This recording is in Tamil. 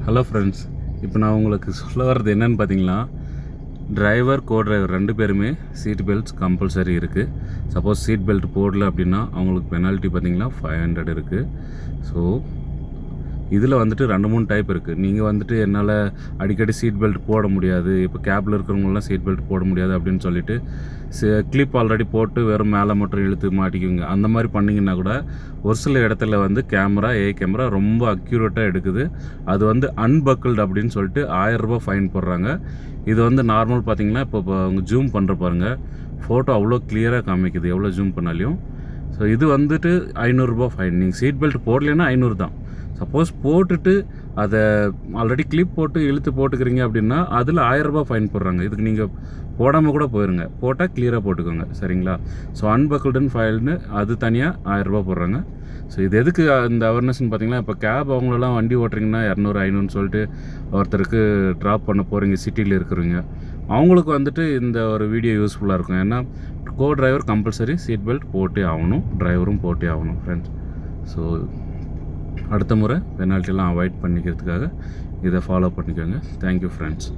ஹலோ ஃப்ரெண்ட்ஸ், இப்போ நான் உங்களுக்கு சொல்ல வர்றது என்னென்னு பார்த்தீங்கன்னா, டிரைவர் டிரைவர் 2 பேருமே சீட் பெல்ட்ஸ் கம்பல்சரி இருக்குது. சப்போஸ் சீட் பெல்ட் போடல அப்படின்னா அவங்களுக்கு பெனால்ட்டி பார்த்தீங்கன்னா 500 இருக்குது. ஸோ இதில் வந்துட்டு 2-3 டைப் இருக்குது. நீங்கள் வந்துட்டு என்னால் அடிக்கடி சீட் பெல்ட் போட முடியாது, இப்போ கேபில் இருக்கிறவங்களாம் சீட் பெல்ட் போட முடியாது அப்படின்னு சொல்லிட்டு கிளிப் ஆல்ரெடி போட்டு வெறும் மேலே மட்டும் இழுத்து மாட்டிக்குவீங்க. அந்த மாதிரி பண்ணிங்கன்னா கூட ஒரு சில இடத்துல வந்து கேமரா ரொம்ப அக்யூரேட்டாக எடுக்குது. அது வந்து அன்பக்கிள்டு அப்படின்னு சொல்லிட்டு 1000 ரூபா ஃபைன் போடுறாங்க. இது வந்து நார்மல் பார்த்தீங்கன்னா இப்போ அவங்க ஜூம் பண்ணுற பாருங்கள், ஃபோட்டோ அவ்வளோ கிளியராக காமிக்குது எவ்வளோ ஜூம் பண்ணாலையும். ஸோ இது வந்துட்டு 500 ரூபா ஃபைன். நீங்கள் சீட் பெல்ட் போடலைன்னா 500 தான். சப்போஸ் போட்டுட்டு அதை ஆல்ரெடி கிளிப் போட்டு இழுத்து போட்டுக்கிறீங்க அப்படின்னா அதில் 1000 ரூபா ஃபைன் போடுறாங்க. இதுக்கு நீங்கள் போடாமல் கூட போயிருங்க, போட்டால் கிளியராக போட்டுக்கோங்க, சரிங்களா? ஸோ அன்பக்கிள்டுன்னு ஃபைல்னு அது தனியாக 1000 ரூபா போடுறாங்க. ஸோ இது எதுக்கு இந்த அவேர்னஸ்ன்னு பார்த்தீங்கன்னா, இப்போ கேப் அவங்களெல்லாம் வண்டி ஓட்டுறீங்கன்னா 200 500 சொல்லிட்டு ஒருத்தருக்கு ட்ராப் பண்ண போகிறீங்க, சிட்டியில் இருக்கிறவங்க அவங்களுக்கு வந்துட்டு இந்த ஒரு வீடியோ யூஸ்ஃபுல்லாக இருக்கும். ஏன்னா டிரைவர் கம்பல்சரி சீட் பெல்ட் போட்டே ஆகணும், டிரைவரும் போட்டே ஆகணும் ஃப்ரெண்ட்ஸ். ஸோ அடுத்த முறை பெனால்ட்டிலாம் அவாய்ட் பண்ணிக்கிறதுக்காக இதை ஃபாலோ பண்ணிக்கோங்க. Thank you friends.